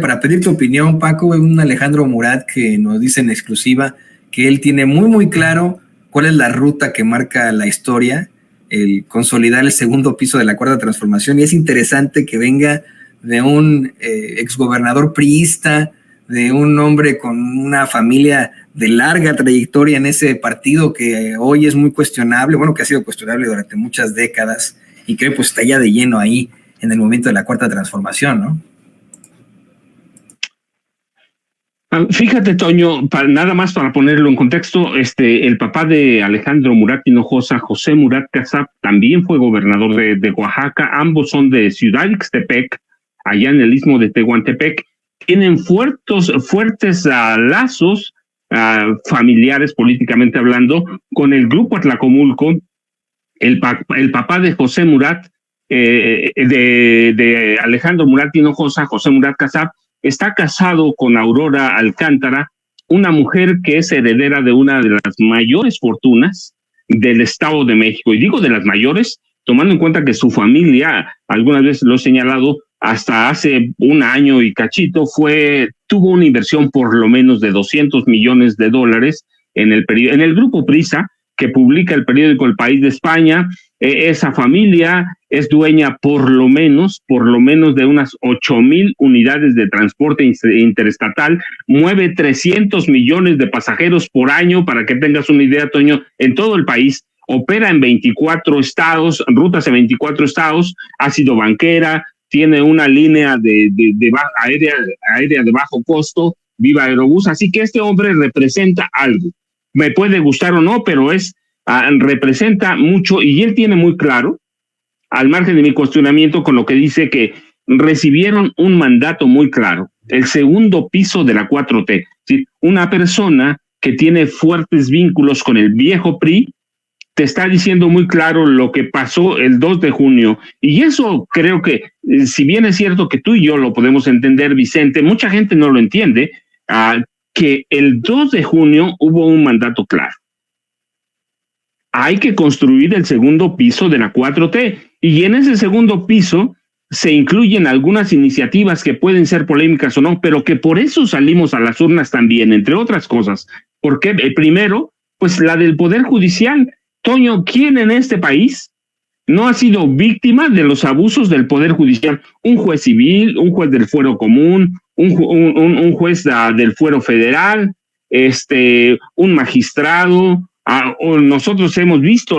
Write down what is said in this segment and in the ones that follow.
para pedir tu opinión, Paco, un Alejandro Murat que nos dice en exclusiva que él tiene muy claro cuál es la ruta que marca la historia, el consolidar el segundo piso de la Cuarta Transformación, y es interesante que venga de un exgobernador priista, de un hombre con una familia de larga trayectoria en ese partido que hoy es muy cuestionable, bueno, que ha sido cuestionable durante muchas décadas, y que pues está ya de lleno ahí en el momento de la Cuarta Transformación, ¿no? Fíjate, Toño, nada más para ponerlo en contexto, el papá de Alejandro Murat Hinojosa, José Murat Kassab, también fue gobernador de Oaxaca. Ambos son de Ciudad Ixtepec, allá en el istmo de Tehuantepec. Tienen fuertes lazos familiares, políticamente hablando, con el grupo Atlacomulco. El papá de José Murat, de Alejandro Murat Hinojosa, José Murat Kassab, está casado con Aurora Alcántara, una mujer que es heredera de una de las mayores fortunas del Estado de México. Y digo de las mayores, tomando en cuenta que su familia, algunas veces lo he señalado, hasta hace un año y cachito, tuvo una inversión por lo menos de $200 millones en el grupo Prisa, que publica el periódico El País de España. Esa familia es dueña por lo menos de unas 8,000 unidades de transporte interestatal, mueve 300 millones de pasajeros por año, para que tengas una idea, Toño, en todo el país, opera en 24 estados, rutas en 24 estados, ha sido banquera, tiene una línea aérea de bajo costo, Viva Aerobús, así que este hombre representa algo. Me puede gustar o no, pero representa mucho, y él tiene muy claro, al margen de mi cuestionamiento, con lo que dice que recibieron un mandato muy claro, el segundo piso de la 4T. ¿Sí? Una persona que tiene fuertes vínculos con el viejo PRI te está diciendo muy claro lo que pasó el 2 de junio. Y eso creo que, si bien es cierto que tú y yo lo podemos entender, Vicente, mucha gente no lo entiende, que el 2 de junio hubo un mandato claro. Hay que construir el segundo piso de la 4T, y en ese segundo piso se incluyen algunas iniciativas que pueden ser polémicas o no, pero que por eso salimos a las urnas también, entre otras cosas. Porque primero, pues la del Poder Judicial. Toño, ¿quién en este país no ha sido víctima de los abusos del Poder Judicial? Un juez civil, un juez del fuero común, un juez del fuero federal, un magistrado. Nosotros hemos visto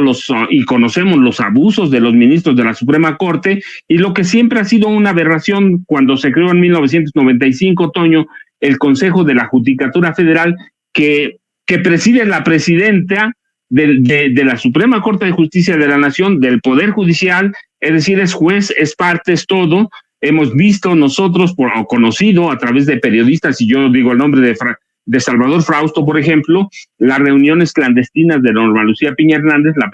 y conocemos los abusos de los ministros de la Suprema Corte, y lo que siempre ha sido una aberración cuando se creó en 1995, Toño, el Consejo de la Judicatura Federal, que preside la presidenta de la Suprema Corte de Justicia de la Nación, del Poder Judicial, es decir, es juez, es parte, es todo. Hemos visto nosotros, o conocido a través de periodistas, y yo digo el nombre de Salvador Frausto, por ejemplo, las reuniones clandestinas de Norma Lucía Piña Hernández, la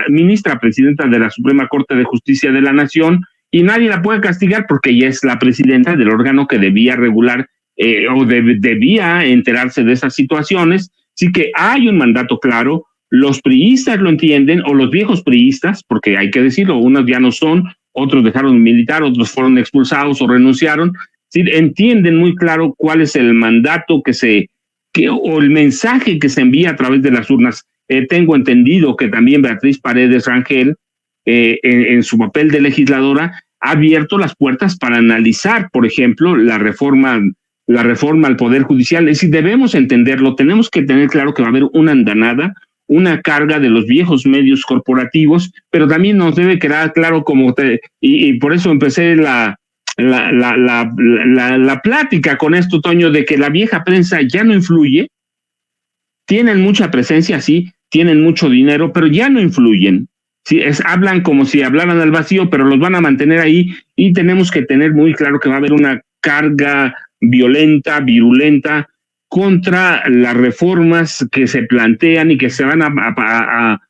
ministra presidenta de la Suprema Corte de Justicia de la Nación, y nadie la puede castigar porque ella es la presidenta del órgano que debía regular debía enterarse de esas situaciones. Así que hay un mandato claro, los priistas lo entienden, o los viejos priistas, porque hay que decirlo, unos ya no son, otros dejaron de militar, otros fueron expulsados o renunciaron. ¿Sí? Entienden muy claro cuál es el mandato o el mensaje que se envía a través de las urnas. Tengo entendido que también Beatriz Paredes Rangel, en su papel de legisladora, ha abierto las puertas para analizar, por ejemplo, la reforma al Poder Judicial. Es decir, debemos entenderlo, tenemos que tener claro que va a haber una andanada, una carga de los viejos medios corporativos, pero también nos debe quedar claro, y por eso empecé la plática con esto, Toño, de que la vieja prensa ya no influye. Tienen mucha presencia, sí, tienen mucho dinero, pero ya no influyen. Sí, hablan como si hablaran al vacío, pero los van a mantener ahí, y tenemos que tener muy claro que va a haber una carga violenta, virulenta, contra las reformas que se plantean y que se van a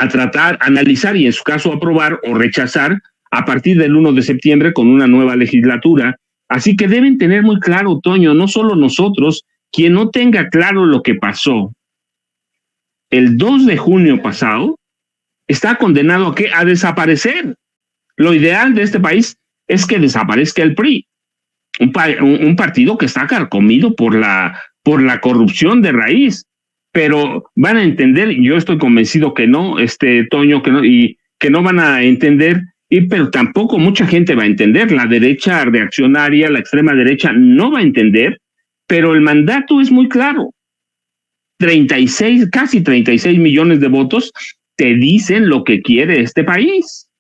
tratar, analizar y en su caso aprobar o rechazar a partir del 1 de septiembre con una nueva legislatura. Así que deben tener muy claro, Toño, no solo nosotros, quien no tenga claro lo que pasó el 2 de junio pasado, está condenado a desaparecer. Lo ideal de este país es que desaparezca el PRI, un partido que está carcomido por la corrupción de raíz. Pero van a entender, yo estoy convencido que no, Toño, que no, y que no van a entender, pero tampoco mucha gente va a entender. La derecha reaccionaria, la extrema derecha no va a entender, pero el mandato es muy claro. Casi 36 millones de votos te dicen lo que quiere este país.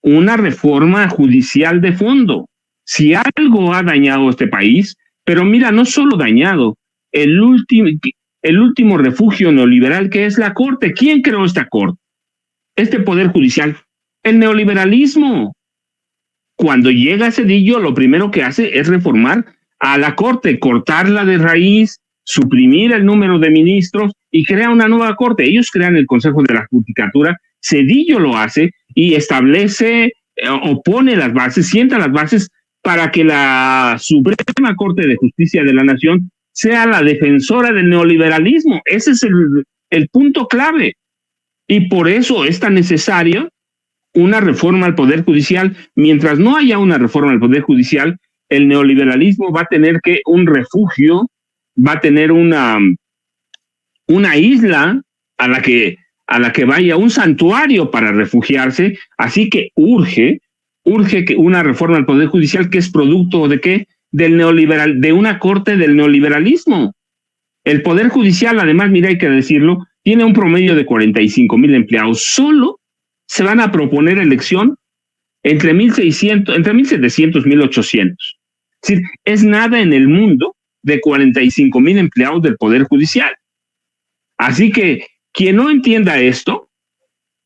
Una reforma judicial de fondo. Si algo ha dañado este país, pero mira, no solo dañado, el último refugio neoliberal que es la Corte. ¿Quién creó esta Corte? Este Poder Judicial. El neoliberalismo. Cuando llega Zedillo, lo primero que hace es reformar a la Corte, cortarla de raíz, suprimir el número de ministros y crea una nueva Corte. Ellos crean el Consejo de la Judicatura, Zedillo lo hace y establece o pone las bases, sienta las bases para que la Suprema Corte de Justicia de la Nación sea la defensora del neoliberalismo. Ese es el punto clave. Y por eso es tan necesaria una reforma al Poder Judicial. Mientras no haya una reforma al Poder Judicial, el neoliberalismo va a tener un refugio, va a tener una isla a la que vaya, un santuario para refugiarse. Así que urge que una reforma al Poder Judicial, que es producto de ¿qué? De una corte del neoliberalismo. El Poder Judicial, además, mira, hay que decirlo, tiene un promedio de 45,000 empleados. Solo se van a proponer elección entre 1,700 y 1,800. Es decir, es nada en el mundo de 45,000 empleados del Poder Judicial. Así que quien no entienda esto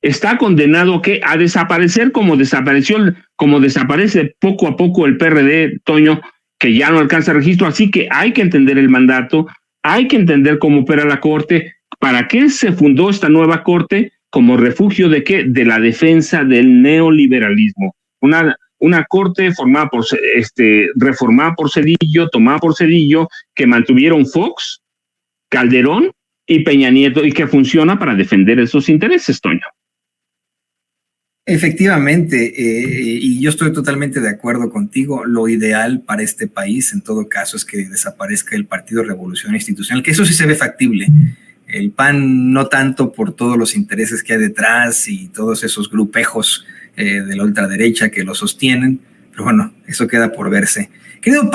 está condenado a desaparecer como desaparece poco a poco el PRD, Toño, que ya no alcanza registro. Así que hay que entender el mandato, hay que entender cómo opera la Corte. ¿Para qué se fundó esta nueva Corte? Como refugio de ¿qué? De la defensa del neoliberalismo. Una Corte reformada por Zedillo, tomada por Zedillo, que mantuvieron Fox, Calderón y Peña Nieto, y que funciona para defender esos intereses, Toño. Efectivamente, y yo estoy totalmente de acuerdo contigo. Lo ideal para este país, en todo caso, es que desaparezca el Partido Revolución Institucional, que eso sí se ve factible. El PAN no tanto por todos los intereses que hay detrás y todos esos grupejos de la ultraderecha que lo sostienen, pero bueno, eso queda por verse. Querido Paco,